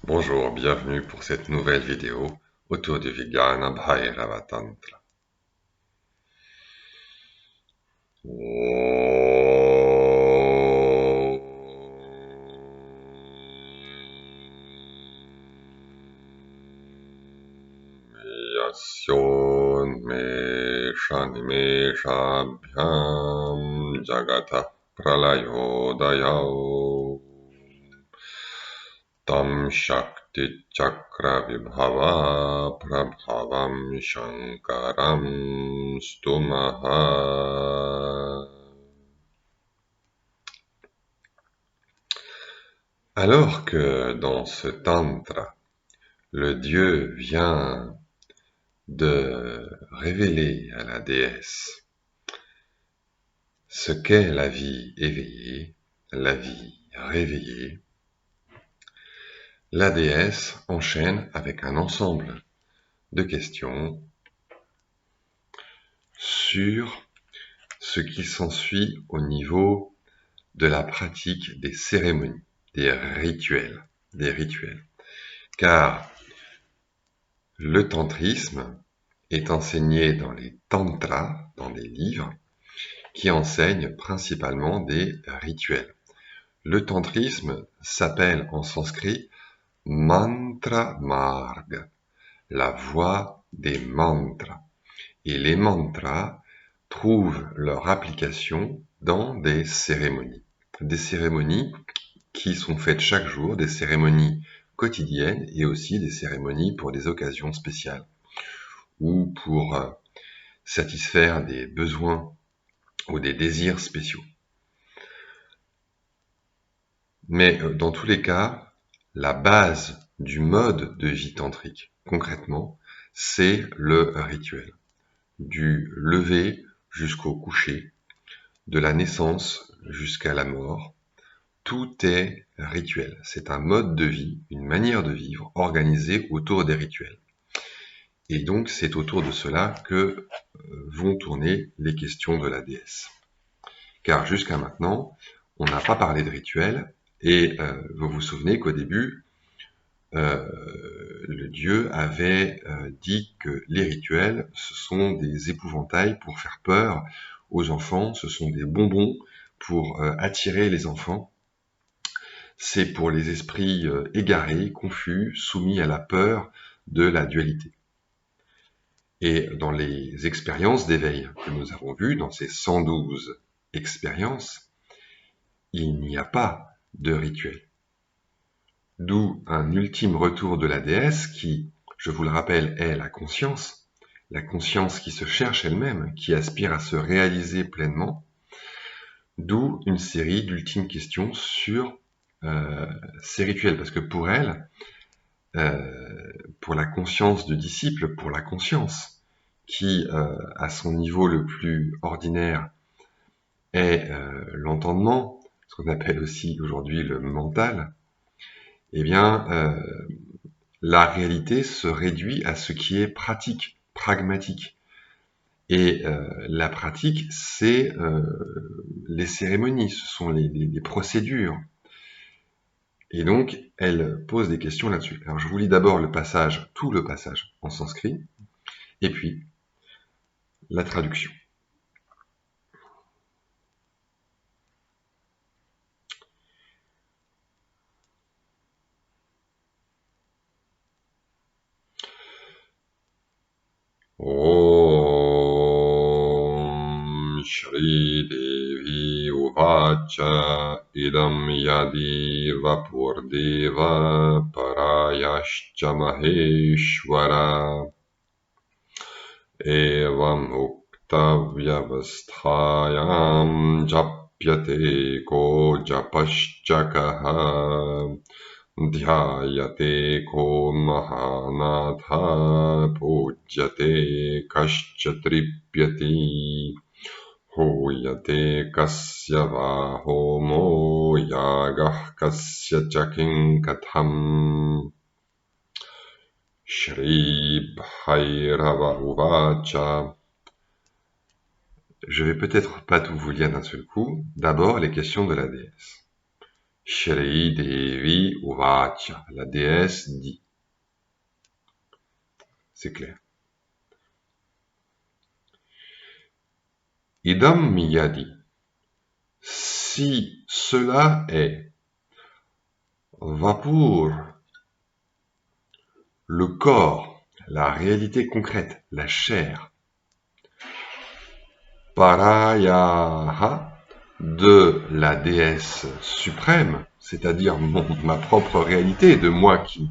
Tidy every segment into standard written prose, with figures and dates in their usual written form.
Bonjour, bienvenue pour cette nouvelle vidéo autour du Vijnana Bhairava Tantra. Yasyon Jagatah Pralayodayao Tam Shakti Chakra Vibhava Prabhavam Shankaram Stumaha. Alors que dans ce tantra, le dieu vient de révéler à la déesse ce qu'est la vie éveillée, la vie réveillée, la déesse enchaîne avec un ensemble de questions sur ce qui s'ensuit au niveau de la pratique des cérémonies, des rituels. Car le tantrisme est enseigné dans les tantras, dans les livres, qui enseignent principalement des rituels. Le tantrisme s'appelle en sanskrit mantra marg, la voie des mantras. Et les mantras trouvent leur application dans des cérémonies qui sont faites chaque jour, des cérémonies quotidiennes et aussi des cérémonies pour des occasions spéciales ou pour satisfaire des besoins ou des désirs spéciaux. Mais dans tous les cas, la base du mode de vie tantrique, concrètement, c'est le rituel. Du lever jusqu'au coucher, de la naissance jusqu'à la mort, tout est rituel. C'est un mode de vie, une manière de vivre organisée autour des rituels. Et donc c'est autour de cela que vont tourner les questions de la déesse. Car jusqu'à maintenant, on n'a pas parlé de rituels, et vous vous souvenez qu'au début, le dieu avait dit que les rituels, ce sont des épouvantails pour faire peur aux enfants, ce sont des bonbons pour attirer les enfants. C'est pour les esprits égarés, confus, soumis à la peur de la dualité. Et dans les expériences d'éveil que nous avons vues, dans ces 112 expériences, il n'y a pas de rituel. D'où un ultime retour de la déesse qui, je vous le rappelle, est la conscience qui se cherche elle-même, qui aspire à se réaliser pleinement. D'où une série d'ultimes questions sur ces rituels, parce que pour elle, pour la conscience du disciple, pour la conscience qui, à son niveau le plus ordinaire, est l'entendement, ce qu'on appelle aussi aujourd'hui le mental, eh bien, la réalité se réduit à ce qui est pratique, pragmatique. Et la pratique, c'est les cérémonies, ce sont les procédures. Et donc, elle pose des questions là-dessus. Alors, je vous lis d'abord tout le passage en sanskrit, et puis la traduction. Om Shri Devi Uvacha Idam Yadi Vapurdeva Parayascha Maheshwara Evam Uktavyavasthayam Japyate Ko Japaschakaha Dhyayate ko mahanatha pujyate kaschyatripyati huyate kasya va homo yagah kasya chakin katham. Shri Bhairava Uvacha. Je vais peut-être pas tout vous lire d'un seul coup. D'abord, les questions de la déesse. Shri Devi Uvacha, la déesse dit. C'est clair. Idam yadi. Si cela est vapur, le corps, la réalité concrète, la chair, parayaha, de la déesse suprême, c'est-à-dire ma propre réalité, de moi qui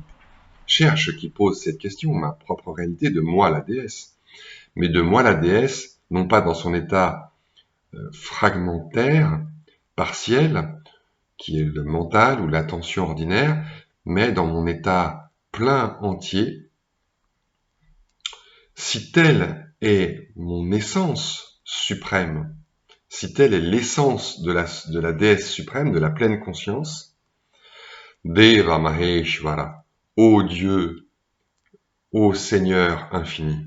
cherche, qui pose cette question, ma propre réalité de moi la déesse, mais de moi la déesse, non pas dans son état fragmentaire, partiel, qui est le mental ou l'attention ordinaire, mais dans mon état plein entier, si telle est mon essence suprême, si telle est l'essence de la déesse suprême, de la pleine conscience, Deva Maheshvara, ô Dieu, ô Seigneur infini.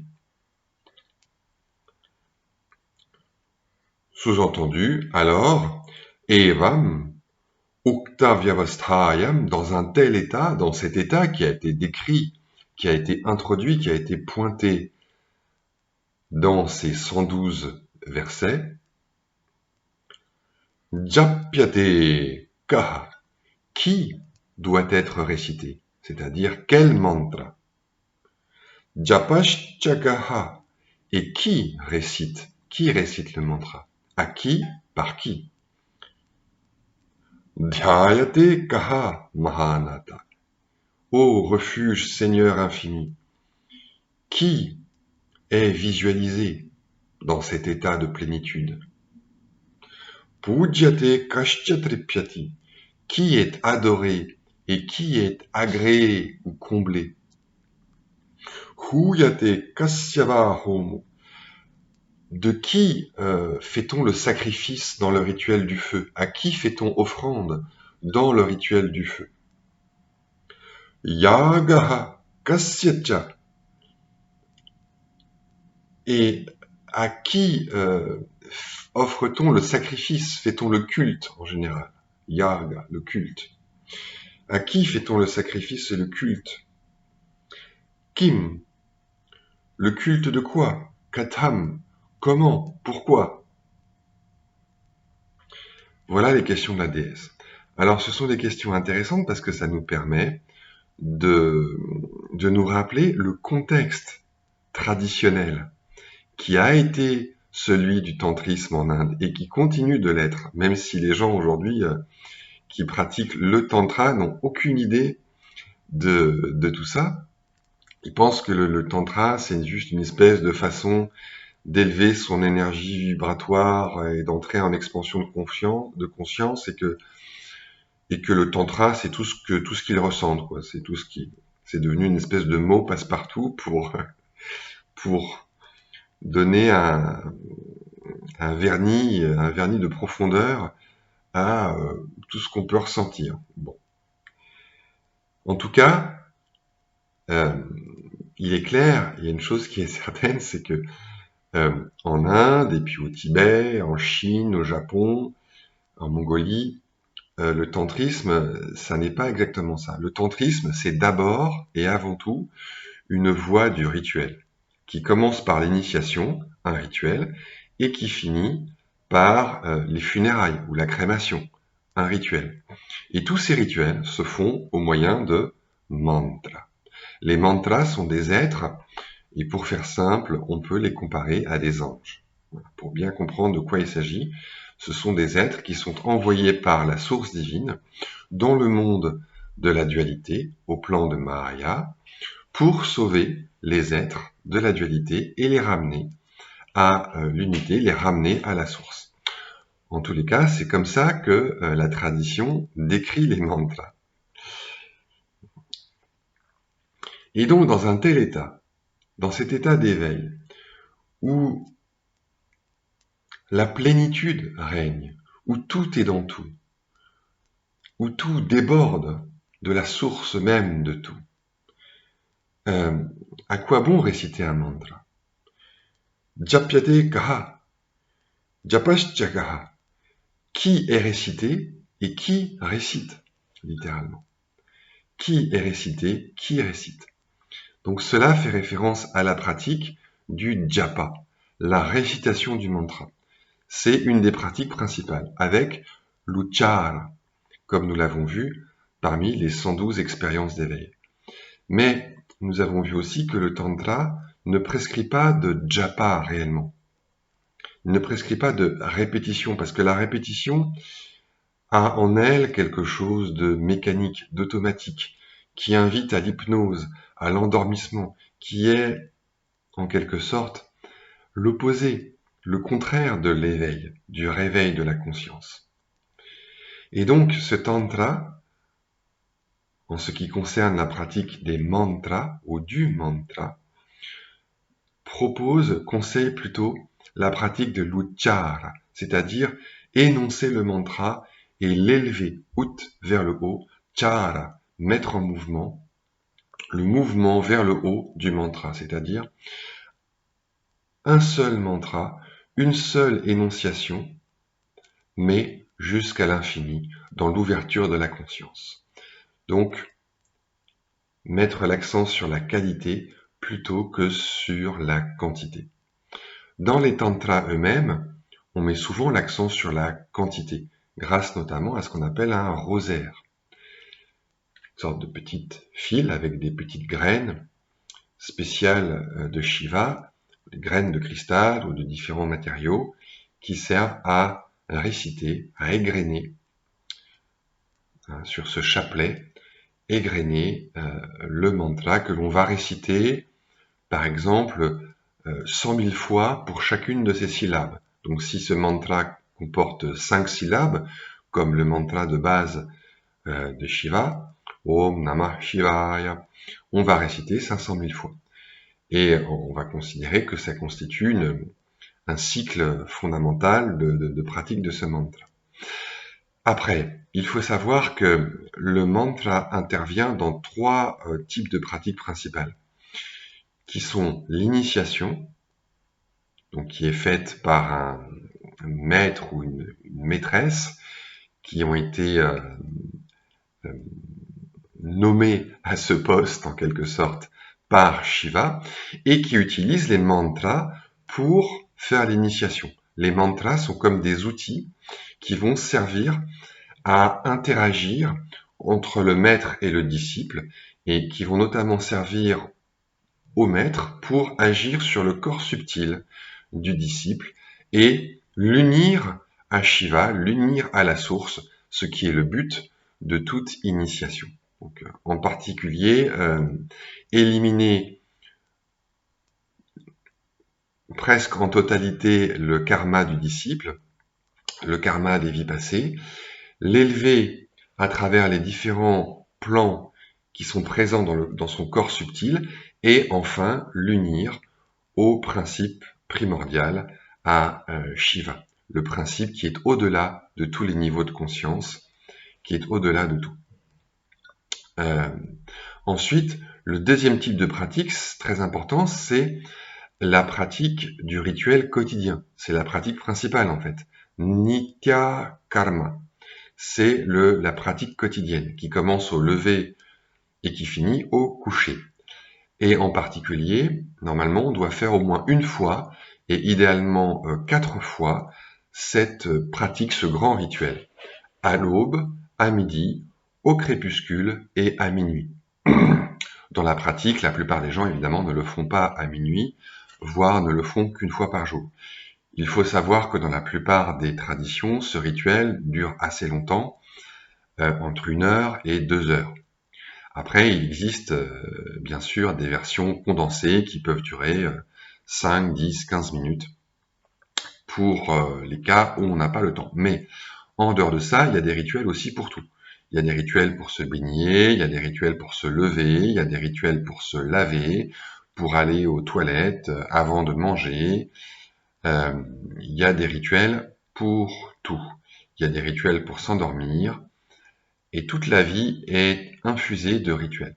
Sous-entendu, alors, Evam, Ukta Vyavasthayam, dans un tel état, dans cet état qui a été décrit, qui a été introduit, qui a été pointé dans ces 112 versets, Japyate Kaha, qui doit être récité, c'est-à-dire quel mantra. Japaschakaha, et qui récite le mantra. À qui, par qui. Dhyayate kaha mahanata, ô refuge Seigneur infini, qui est visualisé dans cet état de plénitude. Pujyate kaschyatripyati, qui est adoré et qui est agréé ou comblé. Huyate kasyava homo, de qui fait-on le sacrifice dans le rituel du feu? À qui fait-on offrande dans le rituel du feu? Yagaha kasyacha, et à qui offre-t-on le sacrifice? Fait-on le culte en général? Yaga, le culte. À qui fait-on le sacrifice et le culte? Kim, le culte de quoi? Katham, comment? Pourquoi? Voilà les questions de la déesse. Alors ce sont des questions intéressantes parce que ça nous permet de nous rappeler le contexte traditionnel qui a été celui du tantrisme en Inde et qui continue de l'être, même si les gens aujourd'hui qui pratiquent le tantra n'ont aucune idée de tout ça. Ils pensent que le tantra, c'est juste une espèce de façon d'élever son énergie vibratoire et d'entrer en expansion de conscience et que le tantra, c'est tout ce qu'ils ressentent, quoi. C'est devenu une espèce de mot passe-partout pour donner un vernis de profondeur à tout ce qu'on peut ressentir. Bon. En tout cas, il est clair, il y a une chose qui est certaine, c'est que en Inde, et puis au Tibet, en Chine, au Japon, en Mongolie, le tantrisme, ça n'est pas exactement ça. Le tantrisme, c'est d'abord et avant tout une voie du rituel, qui commence par l'initiation, un rituel, et qui finit par les funérailles ou la crémation, un rituel. Et tous ces rituels se font au moyen de mantras. Les mantras sont des êtres, et pour faire simple, on peut les comparer à des anges. Voilà. Pour bien comprendre de quoi il s'agit, ce sont des êtres qui sont envoyés par la source divine dans le monde de la dualité, au plan de Maya, pour sauver les êtres de la dualité et les ramener à l'unité, les ramener à la source. En tous les cas, c'est comme ça que la tradition décrit les mantras. Et donc, dans un tel état, dans cet état d'éveil, où la plénitude règne, où tout est dans tout, où tout déborde de la source même de tout, à quoi bon réciter un mantra? Japyate kaha, japaschakaha, qui est récité et qui récite, littéralement. qui est récité, qui récite. Donc cela fait référence à la pratique du japa, la récitation du mantra. C'est une des pratiques principales, avec l'uchara, comme nous l'avons vu parmi les 112 expériences d'éveil. Mais nous avons vu aussi que le tantra ne prescrit pas de japa réellement. Il ne prescrit pas de répétition, parce que la répétition a en elle quelque chose de mécanique, d'automatique, qui invite à l'hypnose, à l'endormissement, qui est, en quelque sorte, l'opposé, le contraire de l'éveil, du réveil de la conscience. Et donc, ce tantra, en ce qui concerne la pratique des mantras ou du mantra, conseille plutôt la pratique de l'uchara, c'est-à-dire énoncer le mantra et l'élever vers le haut, chara, mettre en mouvement, le mouvement vers le haut du mantra, c'est-à-dire un seul mantra, une seule énonciation, mais jusqu'à l'infini, dans l'ouverture de la conscience. Donc, mettre l'accent sur la qualité plutôt que sur la quantité. Dans les tantras eux-mêmes, on met souvent l'accent sur la quantité, grâce notamment à ce qu'on appelle un rosaire. Une sorte de petite file avec des petites graines spéciales de Shiva, des graines de cristal ou de différents matériaux qui servent à réciter, à égrener sur ce chapelet, égrener le mantra que l'on va réciter, par exemple, 100 000 fois pour chacune de ces syllabes. Donc si ce mantra comporte 5 syllabes, comme le mantra de base de Shiva, Om Namah Shivaya, on va réciter 500 000 fois. Et on va considérer que ça constitue un cycle fondamental de pratique de ce mantra. Après, il faut savoir que le mantra intervient dans 3 types de pratiques principales, qui sont l'initiation, donc qui est faite par un maître ou une maîtresse qui ont été nommés à ce poste en quelque sorte par Shiva et qui utilisent les mantras pour faire l'initiation. Les mantras sont comme des outils qui vont servir à interagir entre le maître et le disciple et qui vont notamment servir au maître pour agir sur le corps subtil du disciple et l'unir à Shiva, l'unir à la source, ce qui est le but de toute initiation. Donc, en particulier, éliminer presque en totalité le karma du disciple, le karma des vies passées, l'élever à travers les différents plans qui sont présents dans son corps subtil, et enfin l'unir au principe primordial, à Shiva, le principe qui est au-delà de tous les niveaux de conscience, qui est au-delà de tout. Ensuite, le deuxième type de pratique, très important, c'est la pratique du rituel quotidien. C'est la pratique principale en fait. Nitya karma. C'est la pratique quotidienne qui commence au lever et qui finit au coucher. Et en particulier, normalement, on doit faire au moins une fois, et idéalement 4 fois, cette pratique, ce grand rituel. À l'aube, à midi, au crépuscule et à minuit. Dans la pratique, la plupart des gens, évidemment, ne le font pas à minuit, voire ne le font qu'une fois par jour. Il faut savoir que dans la plupart des traditions, ce rituel dure assez longtemps, entre 1 heure et 2 heures. Après, il existe bien sûr des versions condensées qui peuvent durer 5, 10, 15 minutes pour les cas où on n'a pas le temps. Mais en dehors de ça, il y a des rituels aussi pour tout. Il y a des rituels pour se baigner, il y a des rituels pour se lever, il y a des rituels pour se laver, pour aller aux toilettes avant de manger. Il y a des rituels pour tout. Il y a des rituels pour s'endormir. Et toute la vie est infusée de rituels.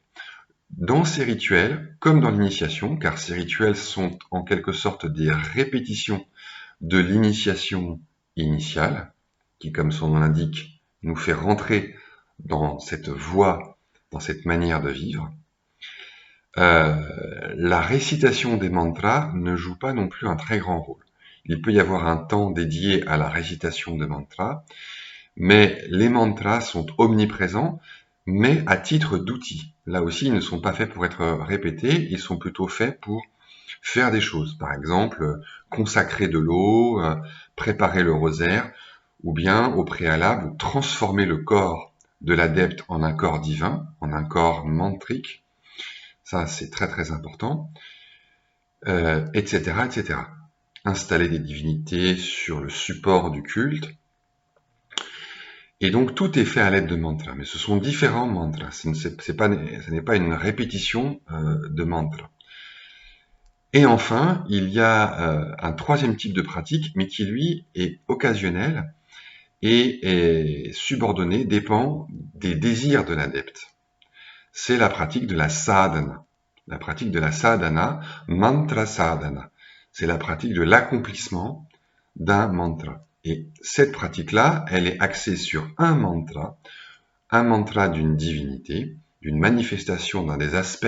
Dans ces rituels, comme dans l'initiation, car ces rituels sont en quelque sorte des répétitions de l'initiation initiale, qui, comme son nom l'indique, nous fait rentrer dans cette voie dans cette manière de vivre. La récitation des mantras ne joue pas non plus un très grand rôle. Il peut y avoir un temps dédié à la récitation de mantras, mais les mantras sont omniprésents, mais à titre d'outil. Là aussi, ils ne sont pas faits pour être répétés, ils sont plutôt faits pour faire des choses. Par exemple, consacrer de l'eau, préparer le rosaire, ou bien, au préalable, transformer le corps de l'adepte en un corps divin, en un corps mantrique. Ça, c'est très très important, etc., etc. Installer des divinités sur le support du culte. Et donc, tout est fait à l'aide de mantras, mais ce sont différents mantras. Ce n'est pas une répétition de mantras. Et enfin, il y a un troisième type de pratique, mais qui, lui, est occasionnel et est subordonné, dépend des désirs de l'adepte. C'est la pratique de la sadhana. La pratique de la sadhana, mantra sadhana. C'est la pratique de l'accomplissement d'un mantra. Et cette pratique-là, elle est axée sur un mantra d'une divinité, d'une manifestation d'un des aspects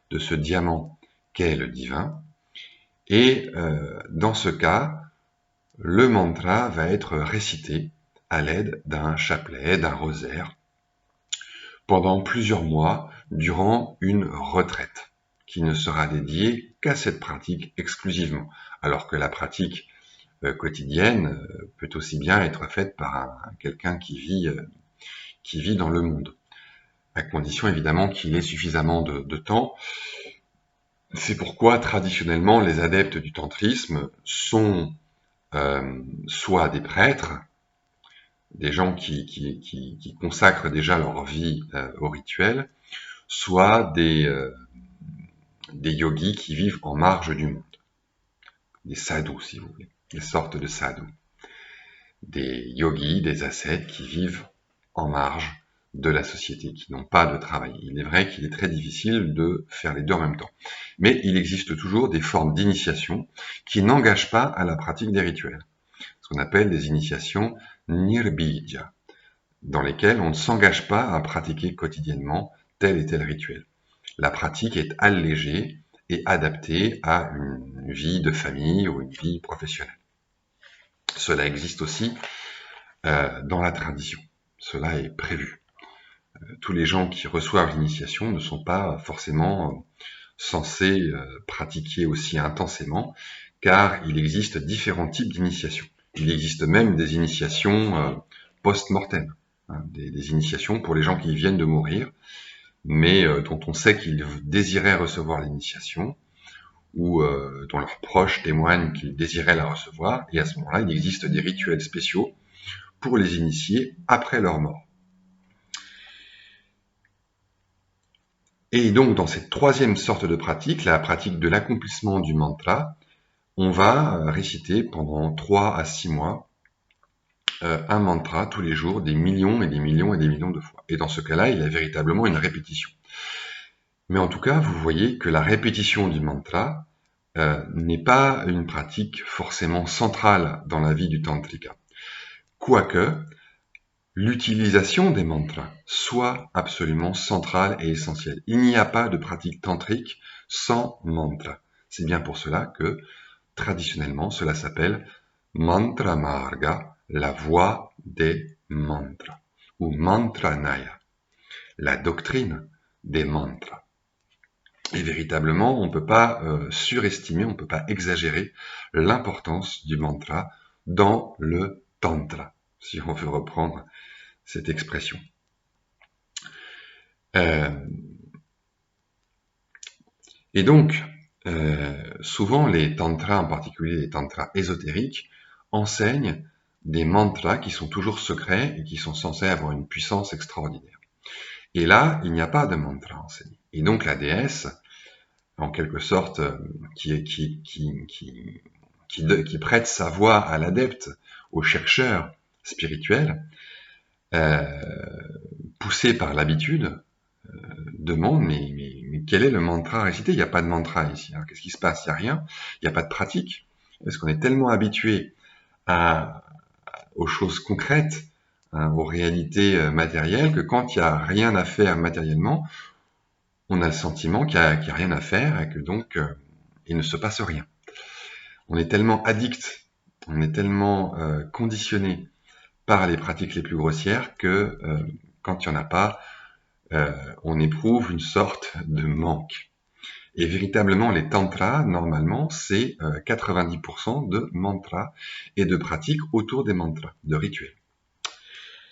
de ce diamant qu'est le divin. Et dans ce cas, le mantra va être récité à l'aide d'un chapelet, d'un rosaire, pendant plusieurs mois, durant une retraite, qui ne sera dédiée qu'à cette pratique exclusivement, alors que la pratique quotidienne peut aussi bien être faite par quelqu'un qui vit dans le monde, à condition évidemment qu'il ait suffisamment de temps. C'est pourquoi traditionnellement les adeptes du tantrisme sont soit des prêtres, des gens qui consacrent déjà leur vie au rituel, soit des yogis qui vivent en marge du monde, des sadhus si vous voulez, des sortes de sadhus, des yogis, des ascètes qui vivent en marge de la société, qui n'ont pas de travail. Il est vrai qu'il est très difficile de faire les deux en même temps. Mais il existe toujours des formes d'initiation qui n'engagent pas à la pratique des rituels, ce qu'on appelle des initiations nirbija, dans lesquelles on ne s'engage pas à pratiquer quotidiennement tel et tel rituel. La pratique est allégée et adaptée à une vie de famille ou une vie professionnelle. Cela existe aussi dans la tradition. Cela est prévu. Tous les gens qui reçoivent l'initiation ne sont pas forcément censés pratiquer aussi intensément, car il existe différents types d'initiations. Il existe même des initiations post-mortem, hein, des initiations pour les gens qui viennent de mourir, mais dont on sait qu'ils désiraient recevoir l'initiation, ou dont leurs proches témoignent qu'ils désiraient la recevoir, et à ce moment-là, il existe des rituels spéciaux pour les initier après leur mort. Et donc, dans cette troisième sorte de pratique, la pratique de l'accomplissement du mantra, on va réciter pendant 3 à 6 mois un mantra tous les jours, des millions et des millions et des millions de fois. Et dans ce cas-là, il y a véritablement une répétition. Mais en tout cas, vous voyez que la répétition du mantra n'est pas une pratique forcément centrale dans la vie du tantrika. Quoique, l'utilisation des mantras soit absolument centrale et essentielle. Il n'y a pas de pratique tantrique sans mantra. C'est bien pour cela que, traditionnellement, cela s'appelle mantra marga, la voie des mantras, ou mantranaya, la doctrine des mantras. Et véritablement, on ne peut pas surestimer, on ne peut pas exagérer l'importance du mantra dans le tantra, si on veut reprendre cette expression. Et donc, souvent les tantras, en particulier les tantras ésotériques, enseignent des mantras qui sont toujours secrets et qui sont censés avoir une puissance extraordinaire. Et là, il n'y a pas de mantra enseigné. Et donc la déesse, en quelque sorte, qui prête sa voix à l'adepte, au chercheur spirituel, poussé par l'habitude, demande mais quel est le mantra à réciter? Il n'y a pas de mantra ici. Alors, qu'est-ce qui se passe? Il n'y a rien. Il n'y a pas de pratique. Parce qu'on est tellement habitué aux choses concrètes, aux réalités matérielles, que quand il n'y a rien à faire matériellement, on a le sentiment qu'il n'y a rien à faire et que donc il ne se passe rien. On est tellement addict, on est tellement conditionné par les pratiques les plus grossières que quand il n'y en a pas, on éprouve une sorte de manque. Et véritablement, les tantras, normalement, c'est 90% de mantras et de pratiques autour des mantras, de rituels.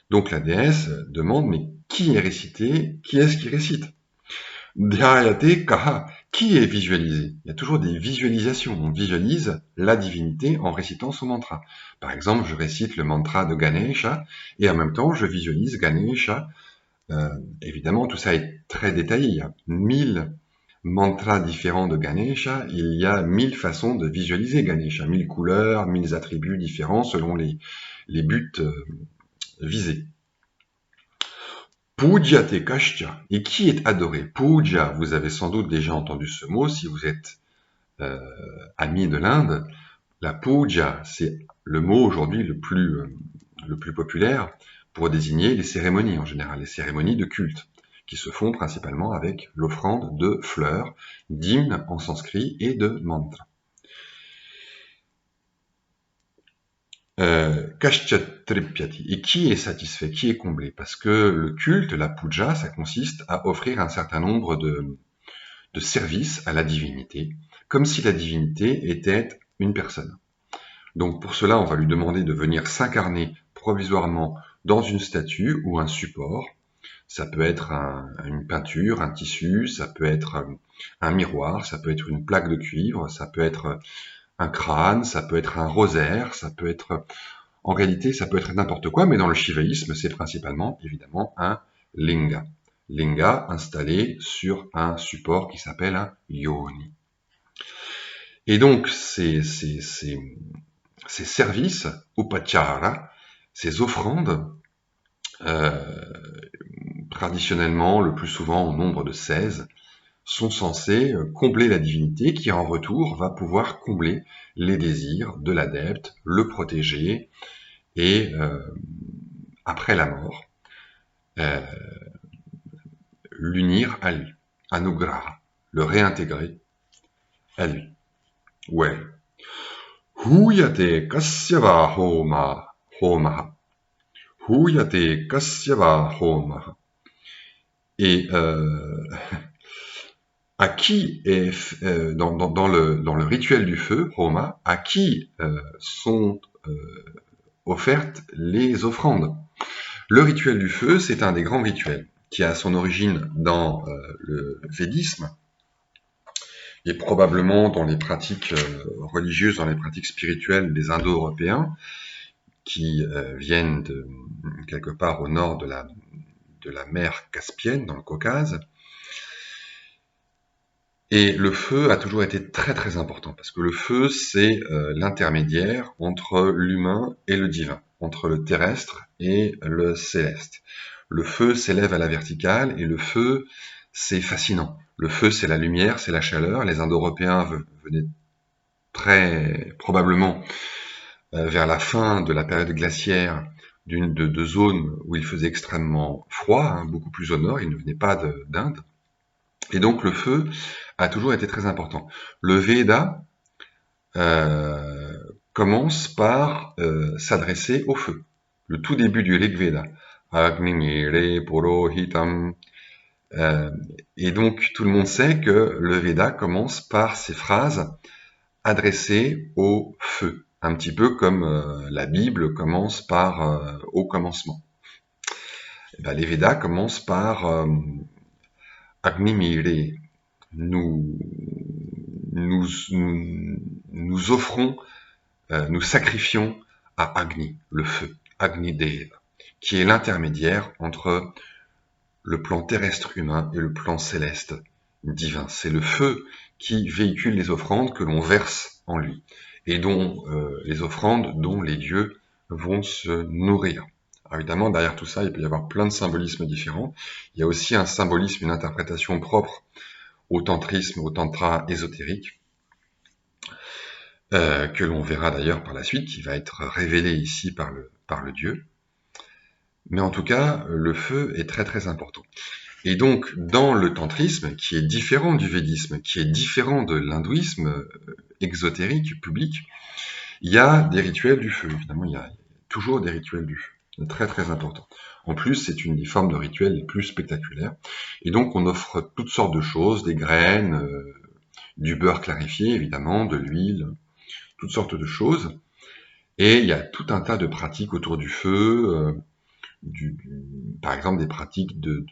Donc la déesse demande, mais qui est récité? Qui est-ce qui récite? Dhyayate kaha, qui est visualisé? Il y a toujours des visualisations. On visualise la divinité en récitant son mantra. Par exemple, je récite le mantra de Ganesha et en même temps, je visualise Ganesha. Évidemment, tout ça est très détaillé. Il y a 1000 mantras différents de Ganesha. Il y a 1000 façons de visualiser Ganesha, 1000 couleurs, 1000 attributs différents selon les buts visés. Pujate Kashya. Et qui est adoré? Puja, vous avez sans doute déjà entendu ce mot si vous êtes ami de l'Inde. La puja, c'est le mot aujourd'hui le plus populaire pour désigner les cérémonies en général, les cérémonies de culte, qui se font principalement avec l'offrande de fleurs, d'hymnes en sanskrit et de mantras. Kashyatripyati. Et qui est satisfait, qui est comblé? Parce que le culte, la puja, ça consiste à offrir un certain nombre de services à la divinité, comme si la divinité était une personne. Donc pour cela, on va lui demander de venir s'incarner provisoirement dans une statue ou un support. Ça peut être une peinture, un tissu, ça peut être un miroir, ça peut être une plaque de cuivre, ça peut être un crâne, ça peut être un rosaire, ça peut être... En réalité, ça peut être n'importe quoi, mais dans le shivaïsme, c'est principalement, évidemment, un linga. Linga installé sur un support qui s'appelle un yoni. Et donc, ces services, upachara, ces offrandes, traditionnellement, le plus souvent au nombre de 16, sont censés combler la divinité qui, en retour, va pouvoir combler les désirs de l'adepte, le protéger, et après la mort, l'unir à lui, anugraha, le réintégrer à lui. Ouais. Huyate kasyava homaha. Huyate kasyava homaha. Et à qui est dans le rituel du feu, Homa, à qui sont offertes les offrandes? Le rituel du feu, c'est un des grands rituels qui a son origine dans le védisme et probablement dans les pratiques religieuses, dans les pratiques spirituelles des Indo-Européens qui viennent de quelque part au nord de la mer Caspienne, dans le Caucase. Et le feu a toujours été très très important, parce que le feu, c'est l'intermédiaire entre l'humain et le divin, entre le terrestre et le céleste. Le feu s'élève à la verticale, et le feu, c'est fascinant. Le feu, c'est la lumière, c'est la chaleur. Les Indo-Européens venaient très probablement vers la fin de la période glaciaire de zones où il faisait extrêmement froid, beaucoup plus au nord, ils ne venaient pas d'Inde. Et donc le feu a toujours été très important. Le Veda commence par s'adresser au feu. Le tout début du Rig Veda. Agnimire Purohitam. Et donc tout le monde sait que le Veda commence par ces phrases adressées au feu. Un petit peu comme la Bible commence par au commencement. Et ben, les Védas commencent par Agnimire. Nous offrons, nous sacrifions à Agni, le feu, Agni Deva, qui est l'intermédiaire entre le plan terrestre humain et le plan céleste divin. C'est le feu qui véhicule les offrandes que l'on verse en lui, et dont les offrandes dont les dieux vont se nourrir. Alors évidemment, derrière tout ça, il peut y avoir plein de symbolismes différents. Il y a aussi un symbolisme, une interprétation propre au tantrisme, au tantra ésotérique, que l'on verra d'ailleurs par la suite, qui va être révélé ici par le Dieu. Mais en tout cas, le feu est très très important. Et donc, dans le tantrisme, qui est différent du védisme, qui est différent de l'hindouisme exotérique, public, il y a des rituels du feu. Évidemment, il y a toujours des rituels du feu. Très très important. En plus, c'est une des formes de rituels les plus spectaculaires. Et donc, on offre toutes sortes de choses, des graines, du beurre clarifié, évidemment, de l'huile, toutes sortes de choses. Et il y a tout un tas de pratiques autour du feu, par exemple des pratiques de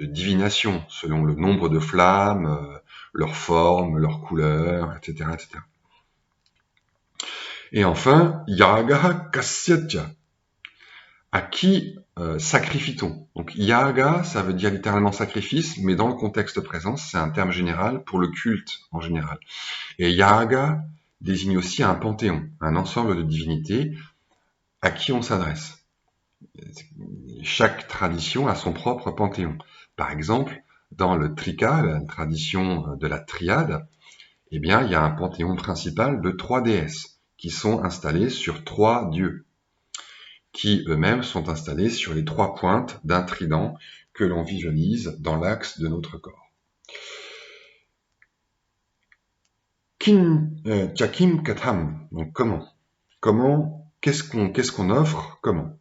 divination, selon le nombre de flammes, leur forme, leur couleur, etc., etc. Et enfin, yaga kasyatya. À qui sacrifie-t-on? Donc yaga, ça veut dire littéralement sacrifice, mais dans le contexte présent, c'est un terme général pour le culte en général. Et yaga désigne aussi un panthéon, un ensemble de divinités à qui on s'adresse. Chaque tradition a son propre panthéon. Par exemple, dans le Trika, la tradition de la triade, eh bien, il y a un panthéon principal de 3 déesses qui sont installées sur 3 dieux, qui eux-mêmes sont installés sur les 3 pointes d'un trident que l'on visualise dans l'axe de notre corps. Chakim Katham, donc comment, qu'est-ce qu'on offre, comment?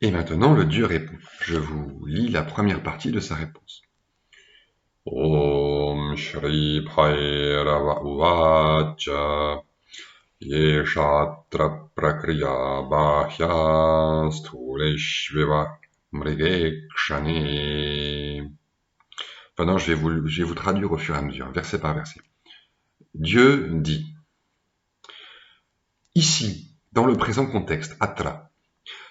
Et maintenant, le dieu répond. Je vous lis la première partie de sa réponse. Om Shri Bhairava Uvacha Yeshatra Prakriya Bahya Stuleshviva Mrigekshani. Pendant, je vais vous traduire au fur et à mesure, verset par verset. Dieu dit, ici, dans le présent contexte, Atra,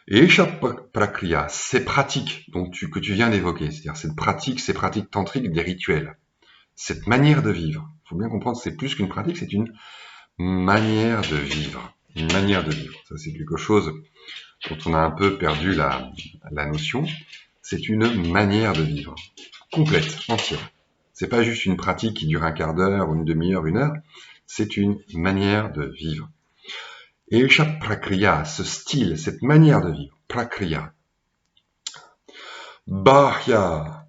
Esha Prakriya, ces pratiques que tu viens d'évoquer, c'est-à-dire ces pratiques tantriques des rituels, cette manière de vivre, il faut bien comprendre que c'est plus qu'une pratique, c'est une manière de vivre. Une manière de vivre. Ça, c'est quelque chose dont on a un peu perdu la notion. C'est une manière de vivre. Complète, entière. C'est pas juste une pratique qui dure un quart d'heure ou une demi-heure, une heure. C'est une manière de vivre. Et chaque prakriya, ce style, cette manière de vivre, prakriya, bahya,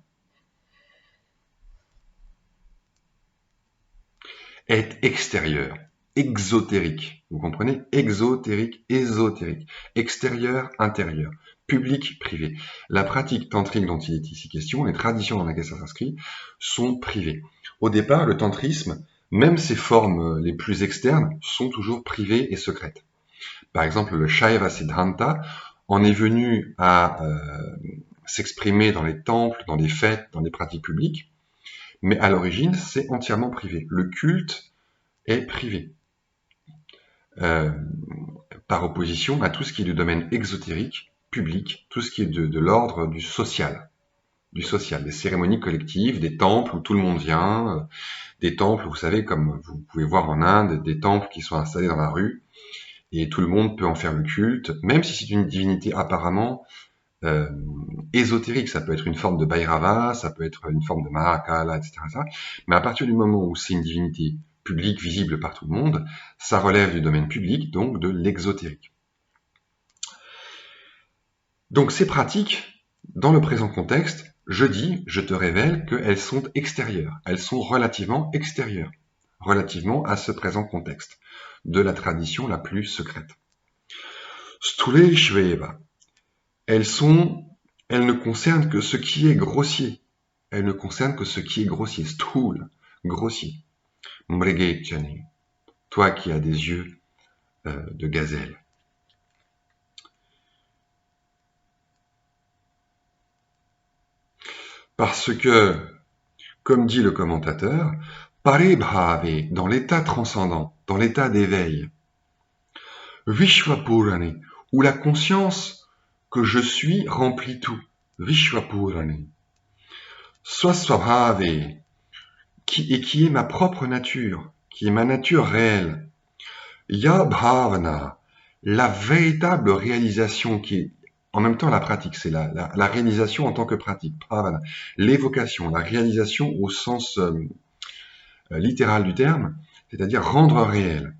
est extérieur, exotérique. Vous comprenez? Exotérique, ésotérique, extérieur, intérieur, public, privé. La pratique tantrique dont il est ici question, les traditions dans lesquelles ça s'inscrit, sont privées. Au départ, le tantrisme, même ses formes les plus externes, sont toujours privées et secrètes. Par exemple, le Shaiva Siddhanta en est venu à s'exprimer dans les temples, dans les fêtes, dans les pratiques publiques, mais à l'origine, c'est entièrement privé. Le culte est privé, par opposition à tout ce qui est du domaine exotérique, public, tout ce qui est de l'ordre du social, des cérémonies collectives, des temples où tout le monde vient, des temples, vous savez, comme vous pouvez voir en Inde, des temples qui sont installés dans la rue, et tout le monde peut en faire le culte, même si c'est une divinité apparemment ésotérique, ça peut être une forme de Bhairava, ça peut être une forme de Mahakala, etc. Mais à partir du moment où c'est une divinité publique, visible par tout le monde, ça relève du domaine public, donc de l'exotérique. Donc ces pratiques, dans le présent contexte, je te révèle qu'elles sont extérieures, elles sont relativement extérieures, relativement à ce présent contexte, de la tradition la plus secrète. Stule Shveva, elles ne concernent que ce qui est grossier. Elles ne concernent que ce qui est grossier. Sthul, grossier. Mrigechani, toi qui as des yeux de gazelle. Parce que, comme dit le commentateur, Paribhave, dans l'état transcendant, dans l'état d'éveil, Vishvapurani, où la conscience que je suis remplit tout, Vishvapurani, Swaswabhave, qui est ma propre nature, qui est ma nature réelle, Yabhavana, la véritable réalisation qui est en même temps la pratique, c'est la réalisation en tant que pratique, bhavana, l'évocation, la réalisation au sens littéral du terme, c'est-à-dire rendre réel.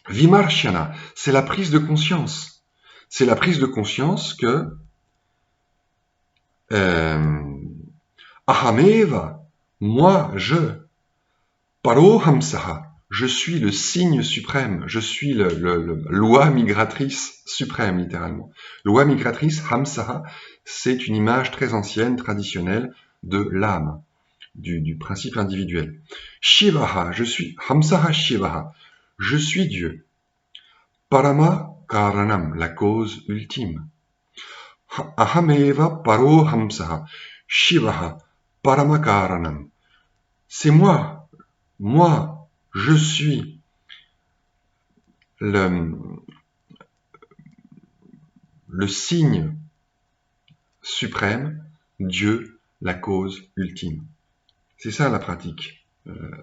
Vimarshana, c'est la prise de conscience, C'est la prise de conscience que Ahameva, moi, Parohamsaha, je suis le signe suprême, je suis le loi migratrice suprême, littéralement. Loi migratrice, Hamsaha, c'est une image très ancienne, traditionnelle, de l'âme, du principe individuel. Shivaha, je suis, Hamsaha Shivaha, je suis Dieu. Parama Karanam, la cause ultime. Ahameva Parohamsaha, Shivaha, Parama Karanam. C'est moi, je suis le signe suprême, Dieu, la cause ultime. C'est ça la pratique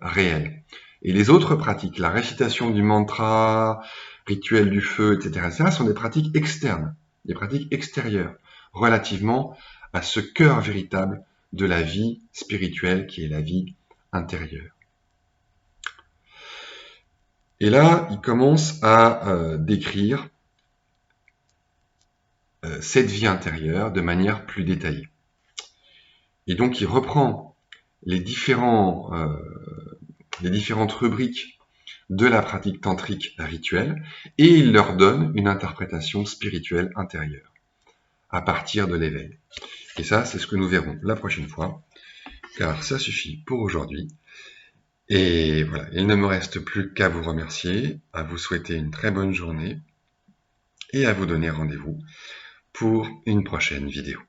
réelle. Et les autres pratiques, la récitation du mantra, rituel du feu, etc., sont des pratiques externes, des pratiques extérieures, relativement à ce cœur véritable de la vie spirituelle qui est la vie intérieure. Et là, il commence à décrire cette vie intérieure de manière plus détaillée. Et donc, il reprend les différentes rubriques de la pratique tantrique rituelle et il leur donne une interprétation spirituelle intérieure à partir de l'éveil. Et ça, c'est ce que nous verrons la prochaine fois, car ça suffit pour aujourd'hui. Et voilà, il ne me reste plus qu'à vous remercier, à vous souhaiter une très bonne journée et à vous donner rendez-vous pour une prochaine vidéo.